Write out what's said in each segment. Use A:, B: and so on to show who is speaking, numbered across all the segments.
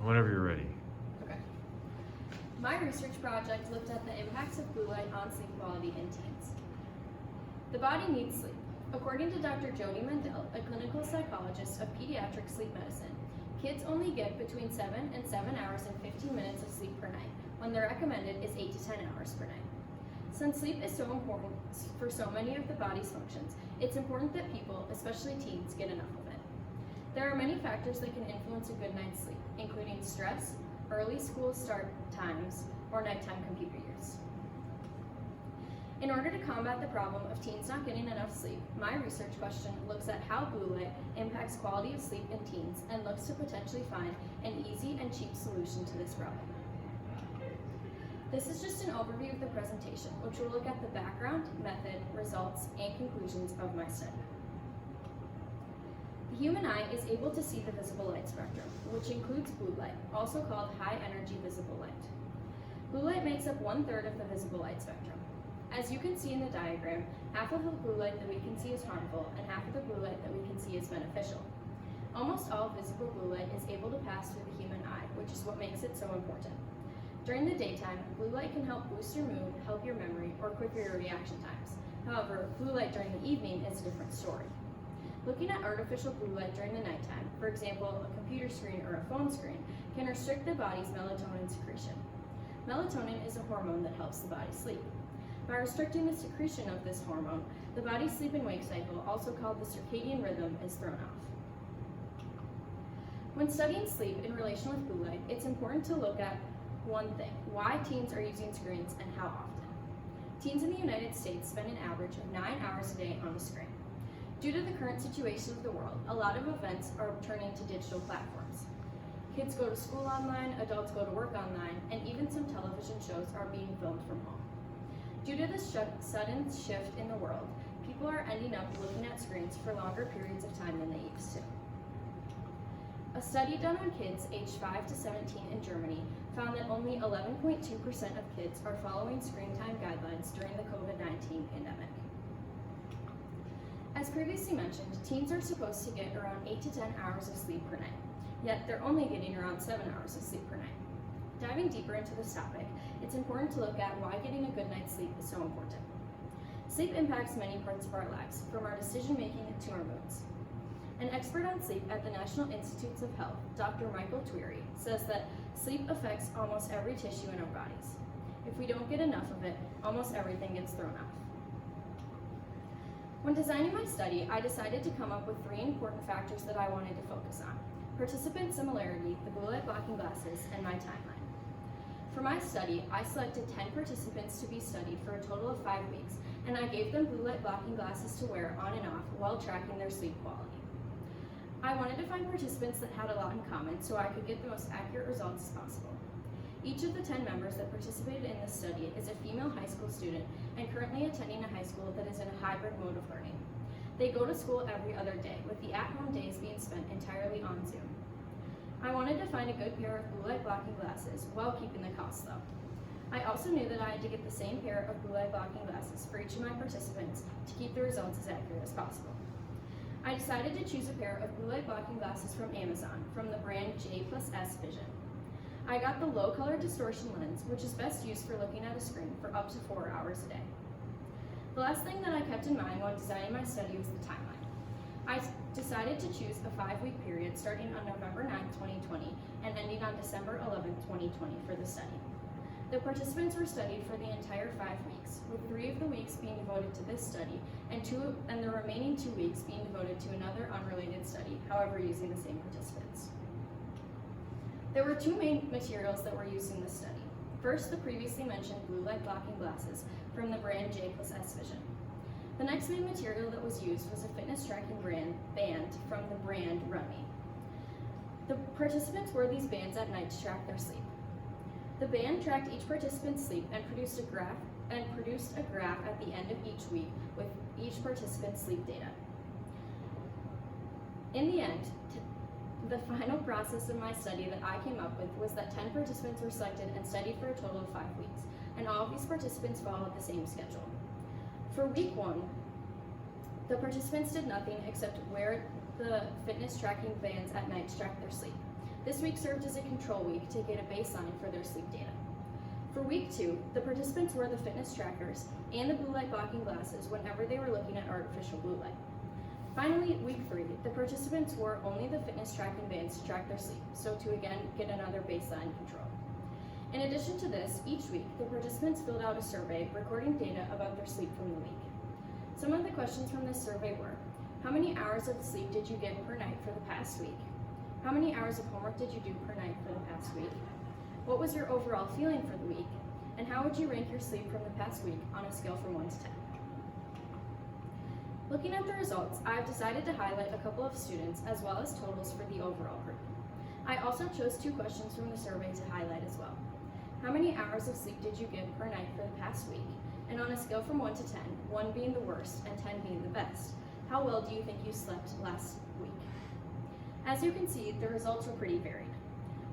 A: Whenever you're ready.
B: Okay. My research project looked at the impacts of blue light on sleep quality in teens. The body needs sleep. According to Dr. Jody Mendel, a clinical psychologist of pediatric sleep medicine, kids only get between 7 and 7 hours and 15 minutes of sleep per night, when the recommended is 8 to 10 hours per night. Since sleep is so important for so many of the body's functions, it's important that people, especially teens, get enough of it. There are many factors that can influence a good night's sleep, including stress, early school start times, or nighttime computer use. In order to combat the problem of teens not getting enough sleep, my research question looks at how blue light impacts quality of sleep in teens and looks to potentially find an easy and cheap solution to this problem. This is just an overview of the presentation, which will look at the background, method, results, and conclusions of my study. The human eye is able to see the visible light spectrum, which includes blue light, also called high energy visible light. Blue light makes up 1/3 of the visible light spectrum. As you can see in the diagram, half of the blue light that we can see is harmful and half of the blue light that we can see is beneficial. Almost all visible blue light is able to pass through the human eye, which is what makes it so important. During the daytime, blue light can help boost your mood, help your memory, or quicker your reaction times. However, blue light during the evening is a different story. Looking at artificial blue light during the nighttime, for example, a computer screen or a phone screen, can restrict the body's melatonin secretion. Melatonin is a hormone that helps the body sleep. By restricting the secretion of this hormone, the body's sleep and wake cycle, also called the circadian rhythm, is thrown off. When studying sleep in relation with blue light, it's important to look at one thing: why teens are using screens and how often. Teens in the United States spend an average of 9 hours a day on the screen. Due to the current situation of the world, a lot of events are turning to digital platforms. Kids go to school online, adults go to work online, and even some television shows are being filmed from home. Due to this sudden shift in the world, people are ending up looking at screens for longer periods of time than they used to. A study done on kids aged 5 to 17 in Germany found that only 11.2% of kids are following screen time guidelines during the COVID-19 pandemic. As previously mentioned, teens are supposed to get around 8 to 10 hours of sleep per night, yet they're only getting around 7 hours of sleep per night. Diving deeper into this topic, it's important to look at why getting a good night's sleep is so important. Sleep impacts many parts of our lives, from our decision-making to our moods. An expert on sleep at the National Institutes of Health, Dr. Michael Tweary, says that sleep affects almost every tissue in our bodies. If we don't get enough of it, almost everything gets thrown off. When designing my study, I decided to come up with 3 important factors that I wanted to focus on: participant similarity, the blue light blocking glasses, and my timeline. For my study, I selected 10 participants to be studied for a total of 5 weeks, and I gave them blue light blocking glasses to wear on and off while tracking their sleep quality. I wanted to find participants that had a lot in common so I could get the most accurate results as possible. Each of the 10 members that participated in this study is a female high school student and currently attending a high school that is in a hybrid mode of learning. They go to school every other day, with the at-home days being spent entirely on Zoom. I wanted to find a good pair of blue light blocking glasses while keeping the cost low. I also knew that I had to get the same pair of blue light blocking glasses for each of my participants to keep the results as accurate as possible. I decided to choose a pair of blue light blocking glasses from Amazon from the brand J+S Vision. I got the low color distortion lens, which is best used for looking at a screen for up to 4 hours a day. The last thing that I kept in mind when designing my study was the timeline. I decided to choose a 5-week period starting on November 9, 2020 and ending on December 11, 2020 for the study. The participants were studied for the entire 5 weeks, with 3 of the weeks being devoted to this study and the remaining 2 weeks being devoted to another unrelated study, however using the same participants. There were 2 main materials that were used in this study. First, the previously mentioned blue light blocking glasses from the brand J+S Vision. The next main material that was used was a fitness tracking band from the brand Remy. The participants wore these bands at night to track their sleep. The band tracked each participant's sleep and produced a graph at the end of each week with each participant's sleep data. In the end, the final process of my study that I came up with was that 10 participants were selected and studied for a total of 5 weeks, and all of these participants followed the same schedule. For week 1, the participants did nothing except wear the fitness tracking bands at night to track their sleep. This week served as a control week to get a baseline for their sleep data. For week 2, the participants wore the fitness trackers and the blue light blocking glasses whenever they were looking at artificial blue light. Finally, week 3, the participants wore only the fitness tracking bands to track their sleep, so to again get another baseline control. In addition to this, each week, the participants filled out a survey recording data about their sleep from the week. Some of the questions from this survey were, how many hours of sleep did you get per night for the past week? How many hours of homework did you do per night for the past week? What was your overall feeling for the week? And how would you rank your sleep from the past week on a scale from 1 to 10? Looking at the results, I have decided to highlight a couple of students as well as totals for the overall group. I also chose 2 questions from the survey to highlight as well. How many hours of sleep did you get per night for the past week? And on a scale from 1 to 10, 1 being the worst and 10 being the best, how well do you think you slept last week? As you can see, the results were pretty varied.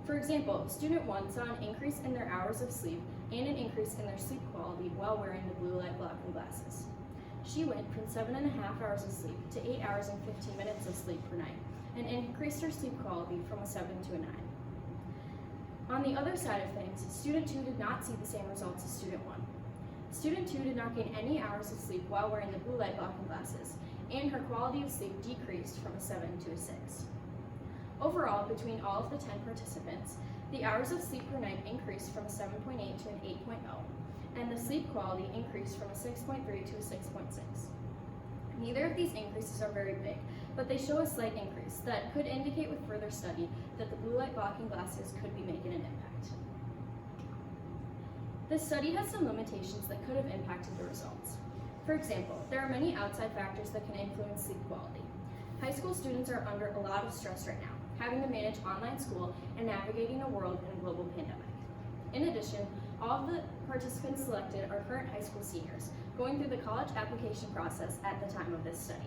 B: For example, student 1 saw an increase in their hours of sleep and an increase in their sleep quality while wearing the blue light blocking glasses. She went from 7.5 hours of sleep to 8 hours and 15 minutes of sleep per night and increased her sleep quality from a 7 to a 9. On the other side of things, student 2 did not see the same results as student 1. Student 2 did not gain any hours of sleep while wearing the blue light blocking glasses, and her quality of sleep decreased from a 7 to a 6. Overall, between all of the 10 participants, the hours of sleep per night increased from a 7.8 to an 8.0, and the sleep quality increased from a 6.3 to a 6.6. Neither of these increases are very big, but they show a slight increase that could indicate with further study that the blue light blocking glasses could be making an impact. This study has some limitations that could have impacted the results. For example, there are many outside factors that can influence sleep quality. High school students are under a lot of stress right now, having to manage online school and navigating a world in a global pandemic. In addition, all of the participants selected are current high school seniors, going through the college application process at the time of this study.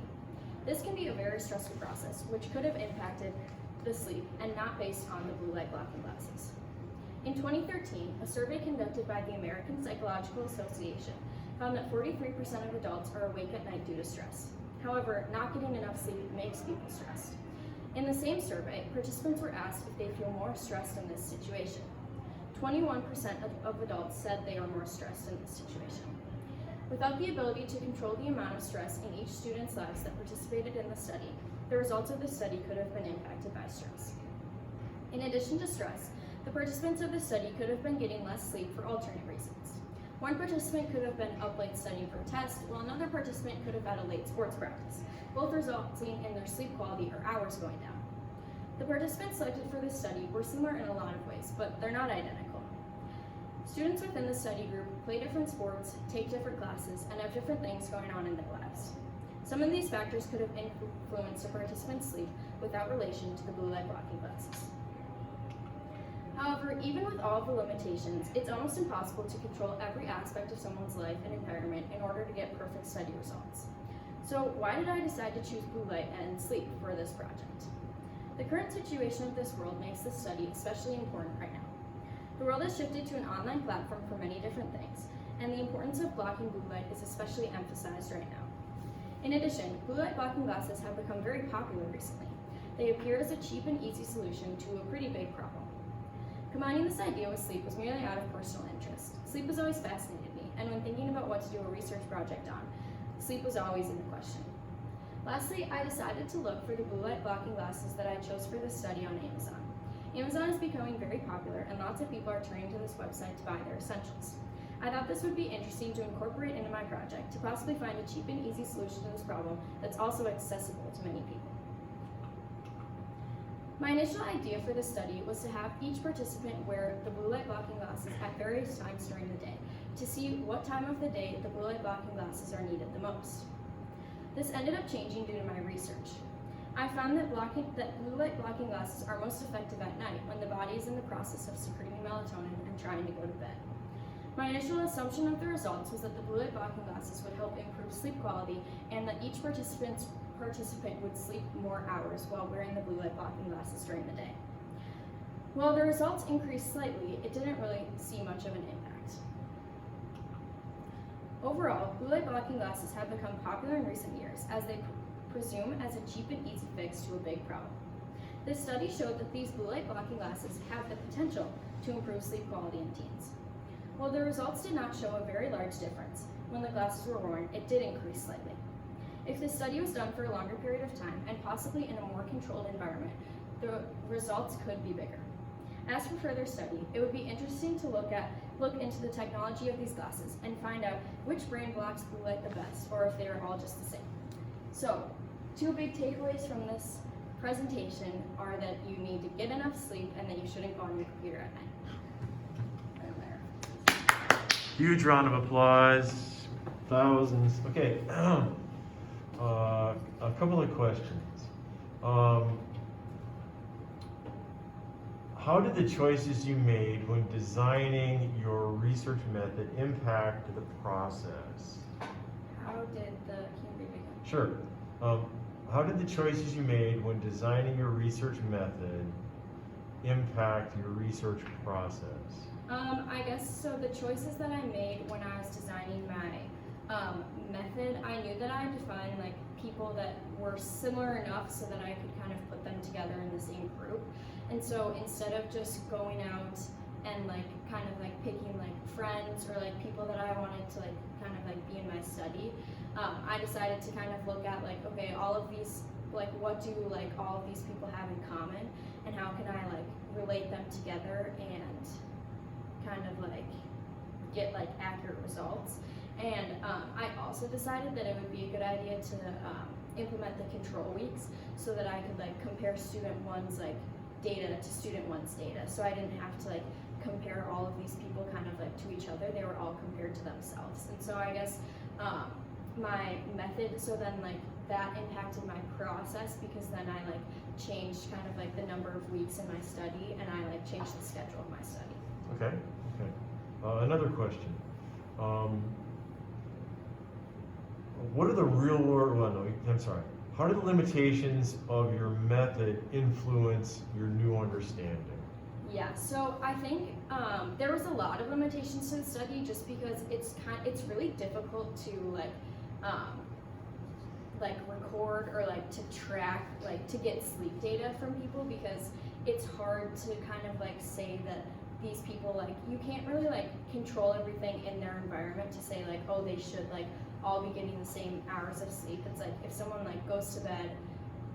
B: This can be a very stressful process, which could have impacted the sleep and not based on the blue light blocking glasses. In 2013, a survey conducted by the American Psychological Association found that 43% of adults are awake at night due to stress. However, not getting enough sleep makes people stressed. In the same survey, participants were asked if they feel more stressed in this situation. 21% of adults said they are more stressed in this situation. Without the ability to control the amount of stress in each student's lives that participated in the study, the results of the study could have been impacted by stress. In addition to stress, the participants of the study could have been getting less sleep for alternate reasons. One participant could have been up late studying for a test, while another participant could have had a late sports practice, both resulting in their sleep quality or hours going down. The participants selected for this study were similar in a lot of ways, but they're not identical. Students within the study group play different sports, take different classes, and have different things going on in their lives. Some of these factors could have influenced a participant's sleep without relation to the blue light blocking glasses. However, even with all of the limitations, it's almost impossible to control every aspect of someone's life and environment in order to get perfect study results. So why did I decide to choose blue light and sleep for this project? The current situation of this world makes this study especially important right now. The world has shifted to an online platform for many different things, and the importance of blocking blue light is especially emphasized right now. In addition, blue light blocking glasses have become very popular recently. They appear as a cheap and easy solution to a pretty big problem. Combining this idea with sleep was merely out of personal interest. Sleep has always fascinated me, and when thinking about what to do a research project on, sleep was always in the question. Lastly, I decided to look for the blue light blocking glasses that I chose for this study on Amazon. Amazon is becoming very popular, and lots of people are turning to this website to buy their essentials. I thought this would be interesting to incorporate into my project to possibly find a cheap and easy solution to this problem that's also accessible to many people. My initial idea for this study was to have each participant wear the blue light blocking glasses at various times during the day to see what time of the day the blue light blocking glasses are needed the most. This ended up changing due to my research. I found that blue light blocking glasses are most effective at night when the body is in the process of secreting melatonin and trying to go to bed. My initial assumption of the results was that the blue light blocking glasses would help improve sleep quality and that each participant would sleep more hours while wearing the blue light blocking glasses during the day. While the results increased slightly, it didn't really see much of an impact. Overall, blue light blocking glasses have become popular in recent years as they presume as a cheap and easy fix to a big problem. This study showed that these blue light blocking glasses have the potential to improve sleep quality in teens. While the results did not show a very large difference, when the glasses were worn, it did increase slightly. If this study was done for a longer period of time and possibly in a more controlled environment, the results could be bigger. As for further study, it would be interesting to look into the technology of these glasses and find out which brain blocks blue light the best, or if they are all just the same. So, 2 big takeaways from this presentation are that you need to get enough sleep and that you shouldn't go on your computer at night.
A: Huge round of applause. Thousands. Okay. A couple of questions. How did the choices you made when designing your research method impact the process?
B: Can you read it again?
A: Sure. How did the choices you made when designing your research method impact your research process?
B: I guess so. The choices that I made when I was designing my method, I knew that I defined like people that were similar enough so that I could kind of put them together in the same group. And so instead of just going out and like kind of like picking like friends or like people that I wanted to like kind of like be in my study, I decided to kind of look at like, okay, all of these, like what do like all of these people have in common, and how can I like relate them together and kind of like get like accurate results. And I also decided that it would be a good idea to implement the control weeks so that I could like compare student one's like data to student one's data. So I didn't have to like compare all of these people kind of like to each other. They were all compared to themselves. And so I guess my method, so then like that impacted my process, because then I like changed kind of like the number of weeks in my study, and I like changed the schedule of my study.
A: Okay. Another question. What are the real world, how do the limitations of your method influence your new understanding?
B: Yeah, so I think there was a lot of limitations to the study, just because it's really difficult to like record or like to track, like to get sleep data from people, because it's hard to kind of like say that these people, like you can't really like control everything in their environment to say like, oh, they should like all be getting the same hours of sleep. It's like if someone like goes to bed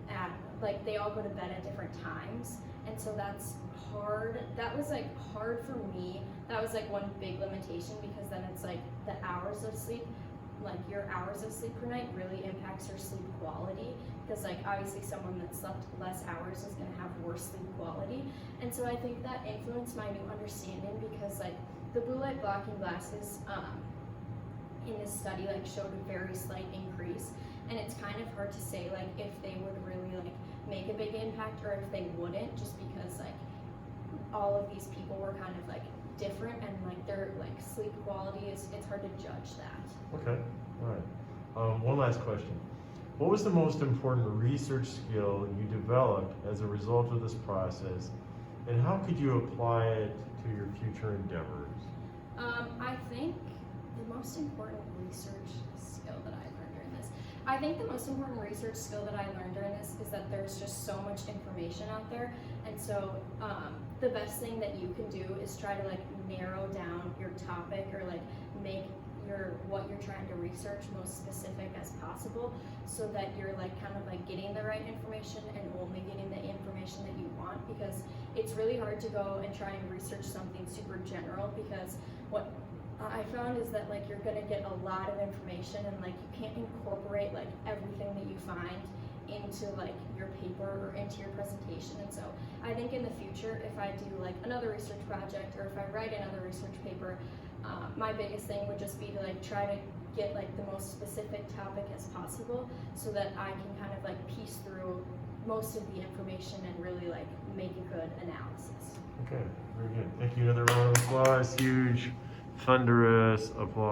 B: at, like they all go to bed at different times, and so that's hard. That was like hard for me. That was like one big limitation, because then it's like the hours of sleep, like your hours of sleep per night really impacts your sleep quality, because like obviously someone that slept less hours is going to have worse sleep quality. And so I think that influenced my new understanding, because like the blue light blocking glasses in this study like showed a very slight increase, and it's kind of hard to say like if they would really like make a big impact or if they wouldn't, just because like all of these people were kind of like different, and like their like sleep quality it's hard to judge that.
A: Okay, all right. One last question. What was the most important research skill you developed as a result of this process, and how could you apply it to your future endeavors?
B: I think the most important research skill that I learned during this, I think the most important research skill that I learned during this is that there's just so much information out there, and so the best thing that you can do is try to like narrow down your topic, or like make what you're trying to research most specific as possible, so that you're like kind of like getting the right information and only getting the information that you want, because it's really hard to go and try and research something super general, because what I found is that like you're gonna get a lot of information, and like you can't incorporate like everything that you find into like your paper or into your presentation. And so I think in the future, if I do like another research project, or if I write another research paper, my biggest thing would just be to like try to get like the most specific topic as possible, so that I can kind of like piece through most of the information and really like make a good analysis.
A: Okay, very good. Thank you. Another round of applause. Huge, thunderous applause.